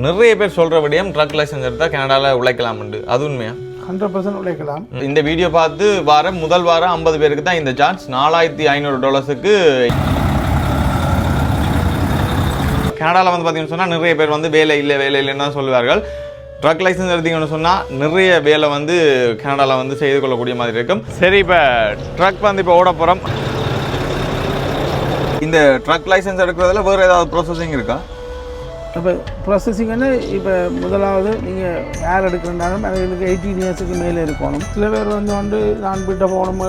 நிறைய பேர் சொல்ற விடயம் ட்ரக் லைசன்ஸ் எடுத்தா கனடால உழைக்கலாம் உண்டு. அது உண்மையா? 100% உழைக்கலாம். இந்த வீடியோ பார்த்து முதல் வாரம் 50 பேருக்கு தான் இந்த சான்ஸ். $4500 கனடாவில் வந்து பார்த்தீங்கன்னு சொன்னால் நிறைய பேர் வந்து வேலை இல்லைன்னு தான் சொல்லுவார்கள். ட்ரக் லைசன்ஸ் எடுத்தீங்கன்னு சொன்னால் நிறைய வேலை வந்து கனடாவில் வந்து செய்து கொள்ளக்கூடிய மாதிரி இருக்கும். சரி, இப்போ ட்ரக் வந்து இப்போ ஓட போகிறோம். இந்த ட்ரக் லைசன்ஸ் எடுக்கிறதுல வேறு ஏதாவது ப்ராசஸிங் இருக்கா? இப்போ ப்ராசஸிங்னு இப்போ முதலாவது நீங்கள் யார் எடுக்கிறனாலும் அவங்களுக்கு 18 இயர்ஸுக்கு மேலே இருக்கணும். சில பேர் வந்து நான் வீட்டை போகணும்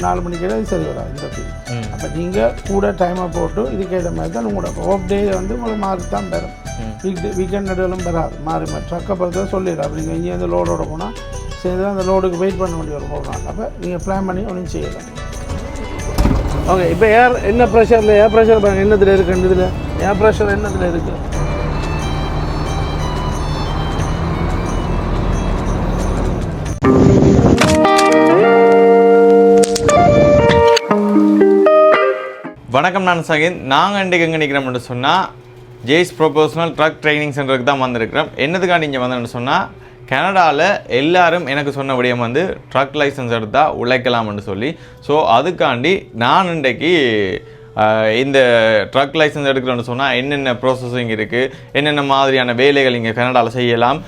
4 மணிக்கு அது சரி வராது இந்த ஃபீல். அப்போ நீங்கள் கூட டைமை போட்டு இதுக்கேற்ற மாதிரி தான் உங்களோட ஆஃப் டே வந்து உங்களுக்கு மாறி தான் பெறும். வீக்கெண்ட் நடுவிலும் பெறாது மாறி ட்ரக்கை பொறுத்த சொல்லிடுறோம். அப்போ நீங்கள் இங்கேருந்து லோடோட போனால் சேர்ந்து அந்த லோடுக்கு வெயிட் பண்ண வேண்டிய ஒரு 3 நாள். அப்போ நீங்கள் பிளான் பண்ணி ஒன்றும் செய்யலாம். ஓகே, இப்போ ஏர் என்ன ப்ரெஷரில் ஏர் ப்ரெஷர் பாருங்கள் என்னத்தில் இருக்குது. இதில் ஏர் ப்ரெஷர் என்னத்தில் இருக்குது. வணக்கம், நான் சகின். நாங்கள் இன்றைக்கு எங்கே நிற்கிறோம்னு சொன்னால் ஜெய்ஸ் ப்ரொபோஷனல் ட்ரக் ட்ரைனிங் சென்டருக்கு தான் வந்திருக்கிறோம். என்னதுக்காண்டி இங்கே வந்தேன்னு சொன்னால் கனடாவில் எல்லாரும் எனக்கு சொன்ன விடயம் வந்து ட்ரக் லைசன்ஸ் எடுத்தால் உழைக்கலாம்னு சொல்லி. ஸோ அதுக்காண்டி நான் இன்றைக்கு இந்த ட்ரக் லைசன்ஸ் எடுக்கிறோன்னு சொன்னால் என்னென்ன ப்ராசஸிங் இருக்குது, என்னென்ன மாதிரியான வேலைகள் இங்கே கனடாவில் செய்யலாம்,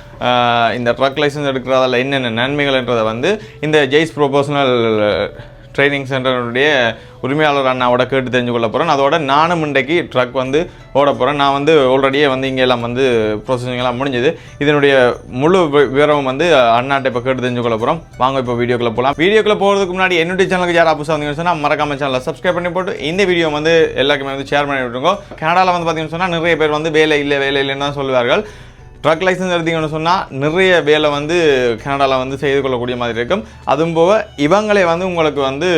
இந்த ட்ரக் லைசன்ஸ் எடுக்கிறதால என்னென்ன நன்மைகள்ன்றதை வந்து இந்த ஜெய்ஸ் ப்ரொபோஷனல் ட்ரைனிங் சென்டருடைய உரிமையாளர் அண்ணாவோட கேட்டு தெரிஞ்சு கொள்ள போகிறேன். அதோட நானும் இன்றைக்கு ட்ரக் வந்து ஓட போகிறேன். நான் வந்து ஆல்ரெடியே வந்து இங்கே எல்லாம் வந்து ப்ராசஸிங்லாம் முடிஞ்சது. இதனுடைய முழு விவரம் வந்து அண்ணாட்ட இப்போ கேட்டு தெரிஞ்சு கொள்ள போகிறோம். வாங்க இப்போ வீடியோக்குள்ளே போகலாம். வீடியோக்குள்ளே போகிறதுக்கு முன்னாடி என்னுடைய சேனலுக்கு யாராவது புதுசாக வந்தீங்கன்னு சொன்னால் மறக்காம சேனலை சப்ஸ்கிரைப் பண்ணி போட்டு இந்த வீடியோ வந்து எல்லாருக்குமே வந்து ஷேர் பண்ணி விட்டுருங்க. கனடாவில் வந்து பார்த்தீங்கன்னு சொன்னால் நிறைய பேர் வந்து வேலை இல்லைன்னு தான் சொல்லுவார்கள். ட்ரக் லைசன்ஸ் எடுத்தீங்கன்னு சொன்னால் நிறைய வேலை வந்து கனடாவில் வந்து செய்து கொள்ளக்கூடிய மாதிரி இருக்கும். அதுவும் போக இவங்களே வந்து உங்களுக்கு வந்து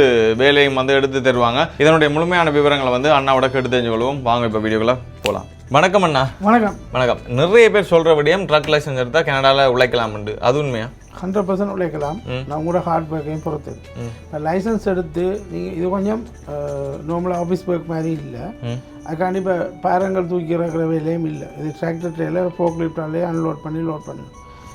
வேலையும் வந்து எடுத்து தருவாங்க. இதனுடைய முழுமையான விவரங்களை வந்து அண்ணாவோட கேட்டு தெரிஞ்சு கொள்வோம். வாங்க இப்போ வீடியோக்குள்ளே போகலாம். வணக்கம் அண்ணா. வணக்கம். நிறைய பேர் சொல்கிற விடயம் ட்ரக் லைசன்ஸ் எடுத்தால் கனடாவில் உழைக்கலாம் உண்டு. அது உண்மையா? 100% உழைக்கலாம். நான் உங்களோட ஹார்ட் ஒர்க்கையும் பொறுத்து லைசன்ஸ் எடுத்து நீங்கள் இது கொஞ்சம் நார்மலாக ஆஃபீஸ் ஒர்க் மாதிரி இல்லை. அதுக்காண்டி இப்போ பேரங்கள் தூக்கி இறக்குற வேலையும் இல்லை. இது டிராக்டர் ட்ரெயிலர் ஃபோக் லிஃப்டாலே அன்லோட் பண்ணி லோட் பண்ணணும்.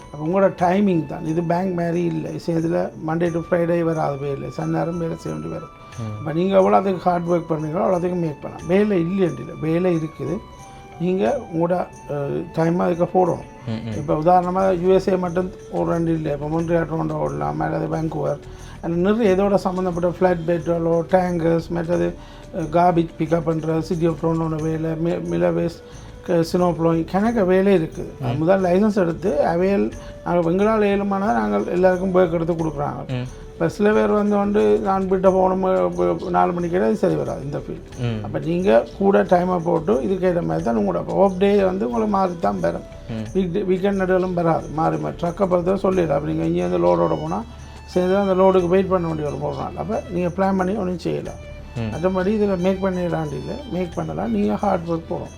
அப்போ உங்களோட டைமிங் தான். இது பேங்க் மாதிரி இல்லை. இதில் மண்டே டு ஃப்ரைடே வராது வேலை, சன்னாரம் வேலை செய்ய வேண்டி வரும். இப்போ நீங்கள் எவ்வளோ அதுக்கு ஹார்ட் ஒர்க் பண்ணுறீங்களோ அவ்வளோத்துக்கு மேக் பண்ணலாம். வேலை இல்லைன்ட்டு வேலை இருக்குது. நீங்கள் உங்களோட டைம் அதுக்கு போடணும். இப்போ உதாரணமாக USA மட்டும் ஒரு 2 இல்லை. இப்போ மொன்ட்ரியால் டொரண்டோ ஓடலாம், மேலே வேங்கூவர், அதில் நிறைய இதோட சம்மந்தப்பட்ட ஃப்ளைட் பெட்ரோலோ டேங்கர்ஸ், மற்றது கார்பேஜ் பிக்கப் பண்ணுற சிட்டி ஆஃப் டொரண்டோட வேலை, மிலவேஸ் சினோ ப்ளோயிங் கணக்க வேலை இருக்குது. முதல் லைசன்ஸ் எடுத்து அவையல் நாங்கள் எங்களால் ஏழுமானால் நாங்கள் எல்லாருக்கும் ஒர்க் எடுத்து கொடுக்குறாங்க. இப்போ சில பேர் வந்து நான் வீட்டை போகணும் 4 மணிக்கு அது சரி வராது இந்த ஃபீல்ட். அப்போ நீங்கள் கூட டைமை போட்டு இதுக்கேற்ற மாதிரி தான் உங்களோட ஆஃப் டே வந்து உங்களை மாறி தான் பெறும். வீக்கெண்ட் நடுவிலும் பெறாது மாறி ட்ரக்கை பொறுத்த சொல்லிடுறோம். அப்போ நீங்கள் இங்கேருந்து லோடோட போனால் சேர்ந்து அந்த லோடுக்கு வெயிட் பண்ண வேண்டிய ஒரு 3 நாள். அப்போ நீங்கள் பிளான் பண்ணி ஒன்றும் செய்யலாம். மற்றபடி இதில் மேக் பண்ணிடலாண்டி இல்லை, மேக் பண்ணலாம். நீங்கள் ஹார்ட் ஒர்க் போகணும்.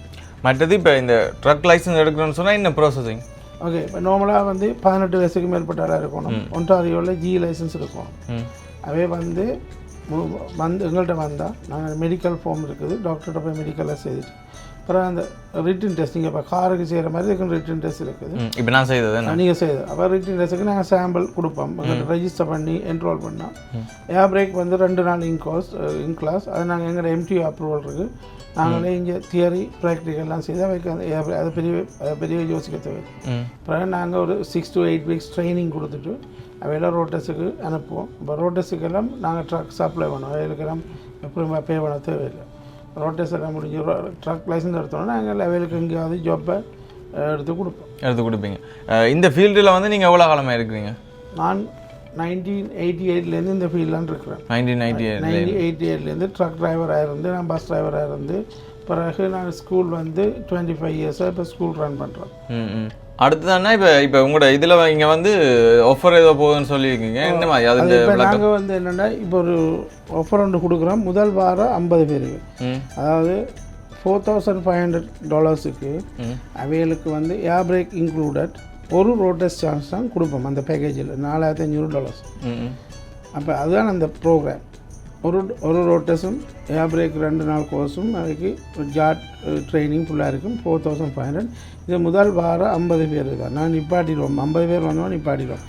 மற்றது இப்போ இந்த ட்ரக் லைசன்ஸ் எடுக்கணும்னு சொன்னால் என்ன ப்ராசஸிங்? ஓகே, இப்போ நார்மலாக வந்து 18 வயசுக்கு மேற்பட்டாராக இருக்கணும். ஒன்டாரியோவில் ஜி லைசன்ஸ் இருக்கணும். அவே வந்து எங்கள்கிட்ட வந்தால் நாங்கள் மெடிக்கல் ஃபார்ம் இருக்குது, டாக்டர்கிட்ட போய் மெடிக்கலாக செய்துட்டு அப்புறம் அந்த ரிட்டன் டெஸ்ட் நீங்கள் இப்போ காருக்கு செய்கிற மாதிரி இதுக்கு ரிட்டன் டெஸ்ட் இருக்குது. இப்போ நான் செய்தது நீங்கள் செய்யுது. அப்போ ரிட்டன் டெஸ்ட்டுக்கு நாங்கள் சாம்பிள் கொடுப்போம். ரெஜிஸ்டர் பண்ணி என்ரோல் பண்ணால் ஏர் பிரேக் வந்து 2 நாள் இன் கிளாஸ். அது நாங்கள் எங்களோட MTO அப்ரூவல் இருக்குது. நாங்களே இங்கே தியரி ப்ராக்டிக்கல்லாம் செய்து அவைக்கு அந்த அது பெரிய யோசிக்க தேவை. அப்புறம் நாங்கள் ஒரு 6 to 8 weeks ட்ரைனிங் கொடுத்துட்டு அவையெல்லாம் ரோட் டெஸ்ட்டுக்கு அனுப்புவோம். இப்போ ரோட் டெஸ்ட்டுக்கெல்லாம் நாங்கள் ட்ரக் சப்ளை பண்ணுவோம். அவைகளுக்கெல்லாம் எப்படி பே பண்ண தேவையில்லை. ரோட் டெஸ்ட் எல்லாம் முடிஞ்சு ட்ரக் லைசன்ஸ் எடுத்தோன்னா நாங்கள் அவைகளுக்கு எங்கேயாவது ஜாப்பை எடுத்து கொடுப்பீங்க. இந்த ஃபீல்டில் வந்து நீங்கள் எவ்வளோ காலமாக இருக்கிறீங்க? நான் 1988 இந்த ஃபீல்டான் இருக்கிறேன். 1988 ட்ரக் டிரைவராக இருந்து நான் பஸ் டிரைவராக இருந்து பிறகு நான் ஸ்கூல் வந்து 25 இயர்ஸாக இப்போ ஸ்கூல் ரன் பண்ணுறேன். அடுத்ததானே இப்போ உங்களோட இதில் இங்கே வந்து ஆஃபர் ஏதோ போகுதுன்னு சொல்லியிருக்கீங்க. இந்த மாதிரி அது நாங்கள் வந்து என்னென்னா இப்போ ஒரு ஆஃபர் ஒன்று கொடுக்குறோம். முதல் வாரம் 50 பேருக்கு, அதாவது $4,500 அவைகளுக்கு வந்து ஏர் பிரேக் இன்க்ளூடட் ஒரு ரோட் டெஸ்ட் சான்ஸ் தான் கொடுப்போம். அந்த பேக்கேஜில் $4,500. அப்போ அதுதான் அந்த ப்ரோக்ராம். ஒரு ரோட் டெஸ்ட்டும் ஏர் பிரேக் 2 நாள் கோர்ஸும் அதுக்கு ஜாட் ட்ரைனிங் ஃபுல்லாக இருக்கும் 4500. இது முதல் வாரம் 50 பேர் தான் நான் நிப்பாட்டிடுவோம். 50 பேர் வந்தோம் நிப்பாட்டிடுவோம்.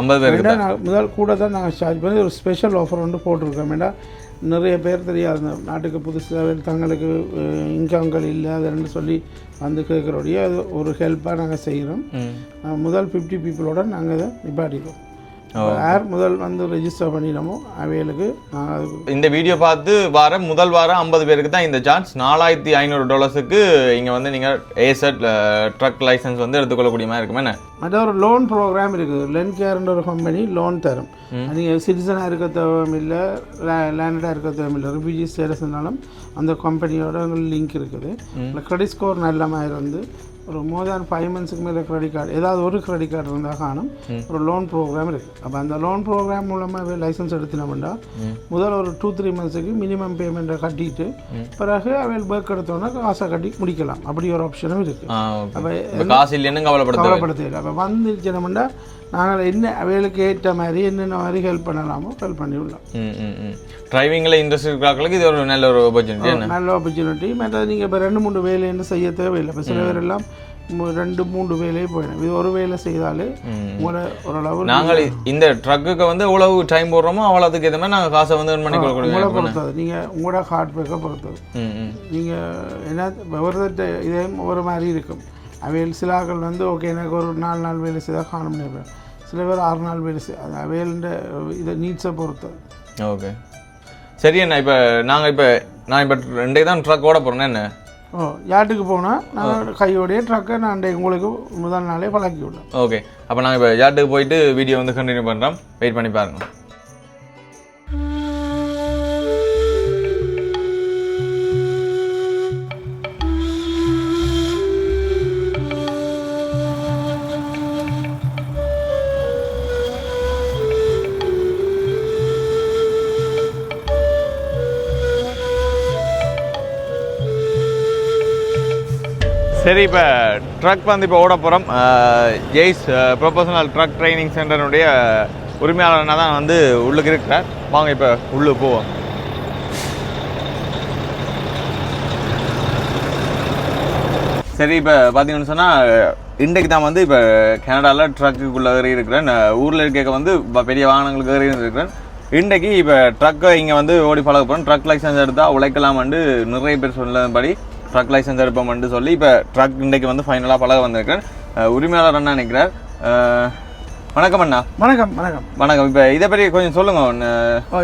50 பேர் முதல் கூட தான் நாங்கள் சார்ஜ் பண்ணி ஒரு ஸ்பெஷல் ஆஃபர் ஒன்று போட்டிருக்கோம். ஏன்னா நிறைய பேர் தெரியாது நாட்டுக்கு புதுசாக தங்களுக்கு இன்கம்கள் இல்லை அதுன்னு சொல்லி வந்து கேட்குறோடைய அது ஒரு ஹெல்ப்பாக நாங்கள் செய்கிறோம். முதல் 50 பீப்புளோட நாங்கள் இதை நிப்பாட்டிடுவோம். யார் முதல் வந்து ரெஜிஸ்டர் பண்ணிடமோ அவைகளுக்கு நாங்கள் அதுக்கு இந்த வீடியோ பார்த்து முதல் வாரம் 50 பேருக்கு தான் இந்த சார்ஜ். $4500 இங்கே வந்து நீங்கள் ஏசட் ட்ரக் லைசன்ஸ் வந்து எடுத்துக்கொள்ளக்கூடிய மாதிரி இருக்குமே. மற்ற ஒரு லோன் ப்ரோக்ராம் இருக்குது. லென்கேர்ன்ற ஒரு கம்பெனி லோன் தரும். நீங்கள் சிட்டிசனாக இருக்க தேவையில்லை, லேண்டடாக இருக்க தேவையில்லை, ரெஃப்யூஜி ஸ்டேட்டஸ்னாலும் அந்த கம்பெனியோட உங்களுக்கு லிங்க் இருக்குது. கிரெடிட் ஸ்கோர் நல்ல மாதிரி வந்து ஒரு மோர் தேன் 5 மந்த்ஸுக்கு மேலே கிரெடிட் கார்டு ஏதாவது ஒரு கிரெடிட் கார்டு இருந்தால் காணும் ஒரு லோன் ப்ரோக்ராம் இருக்குது. அப்போ அந்த லோன் ப்ரோக்ராம் மூலமாக லைசன்ஸ் எடுத்தினோம்னா முதல் ஒரு 2-3 மந்த்ஸுக்கு மினிமம் பேமெண்ட்டை கட்டிட்டு பிறகு அவையில் பேக் எடுத்தோன்னா காசை கட்டி முடிக்கலாம். அப்படி ஒரு ஆப்ஷனும் இருக்குது. அப்போ காசு இல்லைன்னு கவலைப்படுத்த. அப்போ வந்துருச்சுனோம்னா நாங்கள் என்ன அவைகளுக்கு ஏற்ற மாதிரி என்னென்ன மாதிரி ஹெல்ப் பண்ணலாமோ ஹெல்ப் பண்ணி விடலாம். டிரைவிங்கில் இன்ட்ரெஸ்ட் இருக்கிறாங்களுக்கு இது ஒரு நல்ல ஒரு ஆப்பர்ச்சுனிட்டி. நல்ல ஆப்பர்ச்சுனிட்டி. மற்றது நீங்கள் இப்போ 2-3 வேலைன்னு செய்ய தேவையில்லை. இப்போ சில பேர் எல்லாம் 2-3 வேலையே போயிடும். இது ஒரு வேலை செய்தாலே உங்களை ஓரளவு நாங்கள் இந்த ட்ரக்குக்கு வந்து எவ்வளவு டைம் போடுறோமோ அவ்வளோதுக்கு ஏற்ற மாதிரி நாங்கள் காசை வந்து earn பண்ணிக்கொள்ளக்கூடிய உங்களை பொறுத்தது. நீங்கள் உங்களோட ஹார்ட் ஒர்க்கை பொறுத்தது. நீங்கள் என்ன ஒவ்வொருத்த இதே ஒரு மாதிரி இருக்கும். அவையில் சில ஆட்கள் வந்து ஓகே எனக்கு ஒரு 4 நாள் வேலை செய்தால் காண முடியாது. சில பேர் 6 நாள் வேலை செய்ய அது அவையில்ன்ற இதை நீட்ஸை பொறுத்தது. ஓகே சரி அண்ணா. இப்போ நான் இப்போ 2 தான் ட்ரக் ஓட போகிறேன்னா என்ன யாட்டுக்கு போனால் நான் கையோடைய ட்ரக்கை நான் உங்களுக்கு முதல் நாளே பழக்கி விடுறேன். ஓகே அப்போ நாங்கள் இப்போ யாட்டுக்கு போயிட்டு வீடியோ வந்து கண்டினியூ பண்ணுறோம். வெயிட் பண்ணி பாருங்கள். சரி இப்போ ட்ரக் வந்து இப்போ ஓட போகிறோம். ஜெய்ஸ் ப்ரொஃபஷனல் ட்ரக் ட்ரைனிங் சென்டருடைய உரிமையாளர்னா தான் வந்து உள்ளுக்கு இருக்கிறார். வாங்க இப்போ உள்ளே போவோம். சரி இப்போ பார்த்தீங்கன்னு சொன்னால் இன்றைக்கு தான் வந்து இப்போ கனடாவில் ட்ரக்குக்குள்ளே ஏறி இருக்கிறேன். ஊரில் இருக்க வந்து பெரிய வாகனங்களுக்கு ஏறி இருக்கிறேன். இன்றைக்கு இப்போ ட்ரக்கை இங்கே வந்து ஓடி பழக போகிறேன். ட்ரக் லைசன்ஸ் எடுத்தால் உழைக்கலாமண்டு நிறைய பேர் சொன்னபடி ட்ரக் லைசன்ஸ் எடுப்போம்னு சொல்லி இப்போ ட்ரக் இன்றைக்கு வந்து ஃபைனலாக பழக வந்திருக்கேன். உரிமையாளர் அண்ணா நினைக்கிறார். வணக்கம் அண்ணா. வணக்கம் வணக்கம் வணக்கம். இப்போ இதை பற்றி கொஞ்சம் சொல்லுங்க.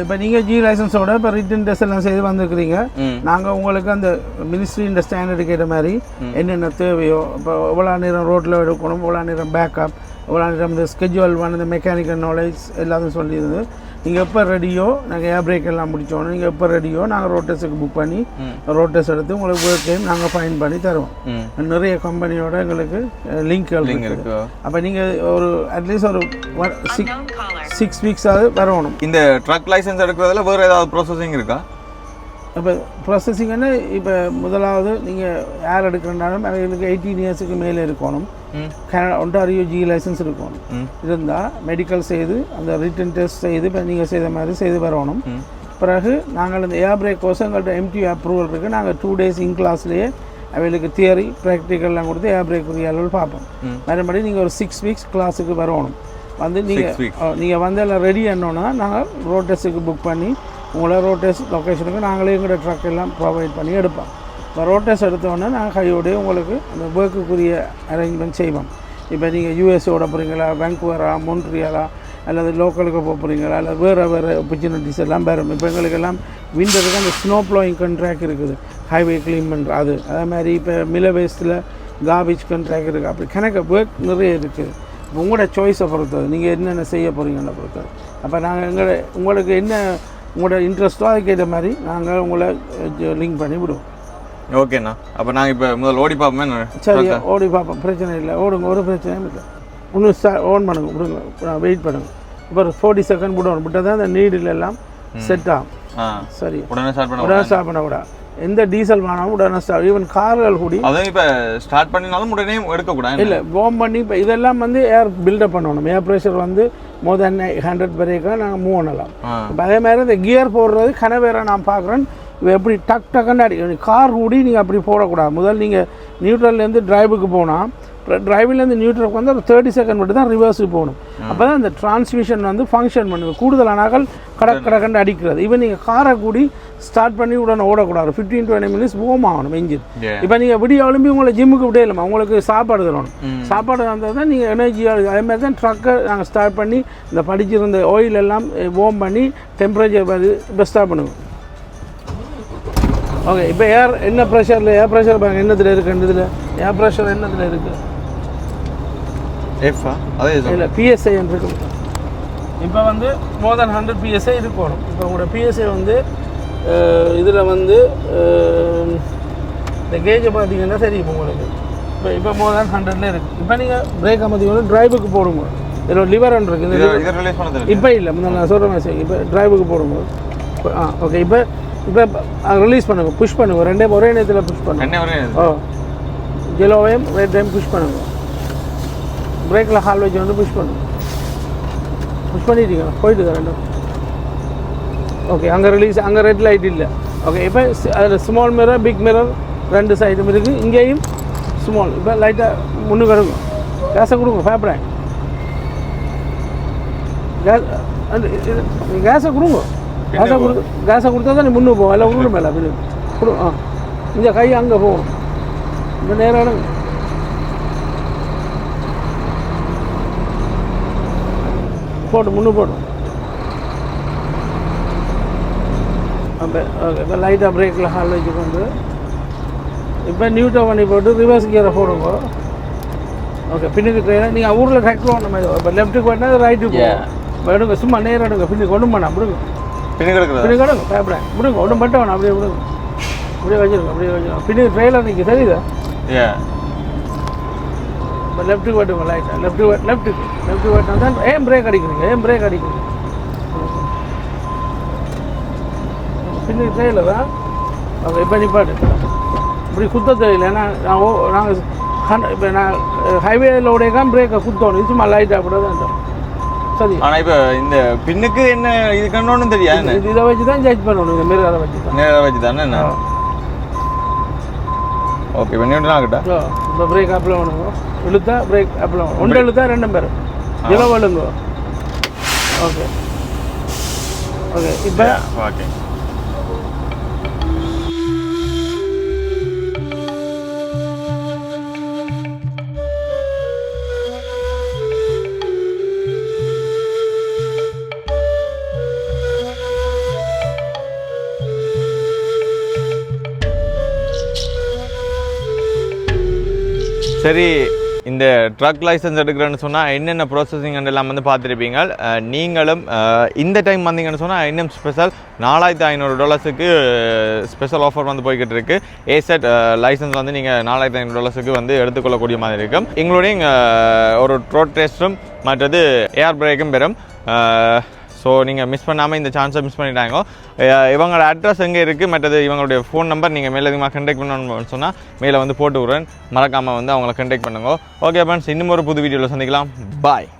இப்போ நீங்கள் ஜி லைசன்ஸோட இப்போ ரிட்டன் டெஸ்ட் எல்லாம் செய்து வந்திருக்கிறீங்க. நாங்கள் உங்களுக்கு அந்த மினிஸ்ட்ரி இந்த ஸ்டாண்டர்டுக்கு ஏற்ற மாதிரி என்னென்ன தேவையோ இப்போ எவ்வளோ நேரம் ரோட்டில் எடுக்கணும், எவ்வளோ நேரம் பேக்கப், எவ்வளோ நேரம் இந்த ஸ்கெட்யூல் இந்த மெக்கானிக்கல் நாலேஜ் எல்லாத்தையும் சொல்லியிருந்து நீங்கள் எப்போ ரெடியோ நாங்கள் ஏர் பிரேக் எல்லாம் முடித்தோம். நீங்கள் எப்போ ரெடியோ நாங்கள் ரோட் டெஸ்ட்டுக்கு புக் பண்ணி ரோட் டெஸ்ட் எடுத்து உங்களுக்கு ஒர்க் டைம் நாங்கள் ஃபைன் பண்ணி தருவோம். நிறைய கம்பெனியோட எங்களுக்கு லிங்க்கள் இருக்குது. அப்போ நீங்கள் ஒரு அட்லீஸ்ட் ஒரு 6 வீக்ஸாவது வரணும். இந்த ட்ரக் லைசன்ஸ் எடுக்கிறதுல வேறு ஏதாவது ப்ராசஸிங் இருக்கா? இப்போ ப்ராசஸிங்னா இப்போ முதலாவது நீங்கள் யார் எடுக்கிறனாலும் அவங்களுக்கு 18 இயர்ஸுக்கு மேலே இருக்கணும். ஒன்டாரியோ ஜி லைசன்ஸ் இருக்கணும். இருந்தால் மெடிக்கல் செய்து அந்த ரிட்டன் டெஸ்ட் செய்து இப்போ நீங்கள் செய்த மாதிரி செய்து வரணும். பிறகு நாங்கள் இந்த ஏர் பிரேக் கோர்ஸ் எங்கள்கிட்ட எம்டி அப்ரூவல் இருக்குது. நாங்கள் 2 days இன் கிளாஸ்லேயே அவங்களுக்கு தியரி ப்ராக்டிக்கல்லாம் கொடுத்து ஏர் பிரேக் அளவு பார்ப்போம். மறுபடி நீங்கள் ஒரு 6 வீக்ஸ் கிளாஸுக்கு வரணும். வந்து நீங்கள் வந்து எல்லாம் ரெடி ஆனோன்னா நாங்கள் ரோட் டெஸ்ட்டுக்கு புக் பண்ணி உங்களை ரோட் டெஸ்ட் லொக்கேஷனுக்கு நாங்களே எங்களோட ட்ரக் எல்லாம் ப்ரொவைட் பண்ணி எடுப்போம். இப்போ ரோட் டெஸ்ட் எடுத்தோடனே நாங்கள் கையோடய உங்களுக்கு அந்த ஒர்க்குக்குரிய அரேஞ்ச்மெண்ட் செய்வோம். இப்போ நீங்கள் யூஎஸ்ஓட போகிறீங்களா, வேன்கூவரா, மொன்ட்ரியாலா, அல்லது லோக்கலுக்கு போக போகிறீங்களா, அல்லது வேறு ஆப்பர்ச்சுனிட்டிஸ் எல்லாம் பெறும். இப்போ எங்களுக்கெல்லாம் விண்டருக்கு அந்த ஸ்னோ ப்ளோயிங் கண்ட்ராக்ட் இருக்குது, ஹைவே க்ளீன் பண்ணுற அதே மாதிரி இப்போ மில வேஸ்ட்டில் கார்பேஜ் கண்ட்ராக்ட் இருக்குது. அப்படி கணக்கு ஒர்க் நிறைய இருக்குது. உங்களோட சாய்ஸை பொறுத்தது நீங்கள் என்னென்ன செய்ய போகிறீங்கன்னு பொறுத்தது. அப்போ நாங்கள் உங்களுக்கு என்ன உங்களோட இன்ட்ரெஸ்ட்டோ அதுக்கேற்ற மாதிரி நாங்கள் உங்களை லிங்க் பண்ணி விடுவோம். ஓகேண்ணா. அப்போ நாங்கள் இப்போ முதல்ல ஓடி பார்ப்போமே. சரி ஓடி பார்ப்போம், பிரச்சனை இல்லை. ஓடுங்க, ஒரு பிரச்சனையும் இல்லை. இன்னும் ஓன் பண்ணுங்க, விடுங்க, வெயிட் பண்ணுங்க. இப்போ ஒரு 40 செகண்ட் விடணும். விட்டால் தான் அந்த நீடில் எல்லாம் செட் ஆகும். சரி உடனே ஸ்டார்ட் பண்ண விடா. எந்த டீசல் வேணாலும் உடனே ஸ்டார்ட். ஈவன் கார்கள் கூடி அதுவும் இப்போ ஸ்டார்ட் பண்ணினாலும் உடனே எடுக்கக்கூடாது. இல்லை வார்ம் பண்ணி இப்போ இதெல்லாம் வந்து ஏர் பில்டப் பண்ணணும். ஏர் ப்ரெஷர் வந்து மோர் தென் 100 வரைக்கும் நாங்கள் மூவ் பண்ணலாம். இப்போ அதே மாதிரி இந்த கியர் போடுறது கனவேரை நான் பார்க்குறேன். எப்படி டக்குன்னு அடி கார் கூடி நீங்கள் அப்படி போடக்கூடாது. முதல் நீங்கள் நியூட்ரல்லேருந்து டிரைவுக்கு போனால் டிரைவிலேருந்து நியூட்ரலுக்கு வந்து ஒரு 30 செகண்ட் மட்டும் தான் ரிவர்ஸுக்கு போகணும். அப்போ தான் இந்த டிரான்ஸ்மிஷன் வந்து ஃபங்க்ஷன் பண்ணுது. கூடுதலானாக்கள் கடக்கண்டு அடிக்கிறது. ஈவன் நீங்கள் காரை கூடி ஸ்டார்ட் பண்ணி உடனே ஓடக்கூடாது. 15-20 மினிட்ஸ் வார்ம் ஆகணும் என்ஜின். இப்போ நீங்கள் விடிய எழும்பி உங்களை ஜிம்முக்கு விட இல்லைமா, உங்களுக்கு சாப்பாடு தரணும். சாப்பாடு தந்தால் தான் நீங்கள் எனர்ஜியாக. அதே மாதிரி தான் ட்ரக்கை நாங்கள் ஸ்டார்ட் பண்ணி இந்த படிச்சிருந்த ஆயில் எல்லாம் வார்ம் பண்ணி டெம்பரேச்சர் பெஸ்ட்டாக பண்ணுவோம். ஓகே, இப்போ ஏர் என்ன ப்ரெஷரில் ஏர் ப்ரெஷர் பாருங்க என்னத்தில் இருக்குது. இதில் ஏர் ப்ரெஷர் என்னத்தில் இருக்குது? இல்லை பிஎஸ்ஐ இருக்குது. இப்போ வந்து மோர் தென் 100 பிஎஸ்ஐ இருக்கணும். இப்போ உங்களோட பிஎஸ்ஐ வந்து இதில் வந்து இந்த கேஜை பார்த்தீங்கன்னா சரி. இப்போ உங்களுக்கு இப்போ மோர் தென் 100ல இருக்குது. இப்போ நீங்கள் பிரேக் அமைதியோட டிரைவுக்கு போடுங்க. இதில் லிவர் ஒன்று இருக்குது. இப்போ இல்லை முதல்ல நான் சொல்கிற மாதிரி இப்போ டிரைவுக்கு போடும்போது ஓகே. இப்போ ரிலீஸ் பண்ணுங்க, புஷ் பண்ணுங்க. ரெண்டே ஒரே நேரத்தில் புஷ் பண்ணுங்க. ஜெலோவையும் ரெட் டைம் புஷ் பண்ணுங்க. பிரேக்கில் ஹால் வச்சு வந்து புஷ் பண்ணுங்க. புஷ் பண்ணிட்டீங்களா? போயிட்டு தான் ரெண்டும். ஓகே, அங்கே ரிலீஸ், அங்கே ரெட் லைட் இல்லை. ஓகே, இப்போ அதில் ஸ்மால் மிரர் பிக் மிரர் ரெண்டு சைடும் இருக்குது. இங்கேயும் ஸ்மால். இப்போ லைட்டாக முன்னுக்கு இருக்கும். கேஸை கொடுங்க, பேப்பரேன் கேஸை கொடுங்க. கேஸை கொடுத்தா தான் நீ முன்னு போவோம். எல்லாம் உருளும் மேலே அப்படி கொடு. இந்த கை அங்கே போகும். இந்த நேரம் போட்டு முன்னு போடும். ஓகே, இப்போ லைட்டாக பிரேக்கில் ஹால் வச்சு கொண்டு இப்போ நியூட்டை பண்ணி போட்டு ரிவர்ஸ் கியரை போடுங்க. ஓகே, பின்னுக்கு ட்ரெயினாக நீங்கள் ஊரில் ட்ராக்டர் ஒன்று மாதிரி. இப்போ லெஃப்ட்டுக்கு போயிட்டா ரைட்டுக்கு போகும். இப்போ எடுங்க, சும்மா நேரம் எடுங்க. பின்னுக்கு ஒன்றும் பண்ண விடுங்க. பின்னுக்கு எடுங்க, பேப்பரேன் விடுங்க. ஒன்றும் பட்ட வேணும். அப்படியே விடுங்க. அப்படியே வச்சுருங்க. அப்படியே வச்சுருங்க. பின்னுக்கு ட்ரெயிலர் நிற்க தெரியுதா? இப்போ லெஃப்ட்டுக்கு வெட்டுங்க. லைட்டாக லெஃப்ட்டுக்கு வெட்டினா தான் ஏன் பிரேக் அடிக்கிறீங்க. பின்னுக்கு ட்ரெயிலர் தான். ஓகே, இப்போ நிப்பாட்டு. இப்படி குத்த தெரியல. ஏன்னா நாங்கள் இப்போ நான் ஹைவேல உடையதான் பிரேக்கை குத்தணும். இது சும்மா லைட்டாக அப்படி தான் சரி. ஆனால் இப்போ இந்த பின்னுக்கு என்ன இது கண்டோன்னு தெரியாது. இதை வச்சு தான் ஜட்ஜ் பண்ணணும். இந்த மிரரை வச்சு தானே என்ன. ஓகே, இப்போ நியூட்டன் ஆகட்டா. இப்போ பிரேக் அப்ளை பண்ணுங்க. இழுத்தா பிரேக் அப்ளை பண்ணுங்க. ஒன்று இழுத்தா ரெண்டும் பேர் ஜீரோ வழுங்க. ஓகே இப்போ ஓகே. சரி, இந்த ட்ரக் லைசன்ஸ் எடுக்கிறேன்னு சொன்னால் என்னென்ன ப்ராசஸிங் எல்லாம் வந்து பார்த்துருப்பீங்க. நீங்களும் இந்த டைம் வந்தீங்கன்னு சொன்னால் இன்னும் ஸ்பெஷல் $4,500 ஸ்பெஷல் ஆஃபர் வந்து போய்கிட்டு இருக்கு. ஏசெட் லைசன்ஸ் வந்து நீங்கள் $4,500 வந்து எடுத்துக்கொள்ளக்கூடிய மாதிரி இருக்கும். எங்களுடைய ஒரு ரோட் டெஸ்ட்டும் மற்றது ஏர் பிரேக்கும் பெறும். ஸோ நீங்கள் மிஸ் பண்ணாமல் இந்த சான்ஸை மிஸ் பண்ணிட்டாங்க. இவங்களோட அட்ரஸ் எங்கே இருக்குது, மற்றது இவங்களுடைய ஃபோன் நம்பர் நீங்கள் மேலே அதிகமாக கண்டெக்ட் பண்ணணும்னு சொன்னால் மேலே வந்து போட்டு விட்றேன். மறக்காமல் வந்து அவங்கள கண்டெக்ட் பண்ணுங்க. ஓகே ஃப்ரெண்ட்ஸ், இன்னும் ஒரு புது வீடியோவில் சந்திக்கலாம். பாய்.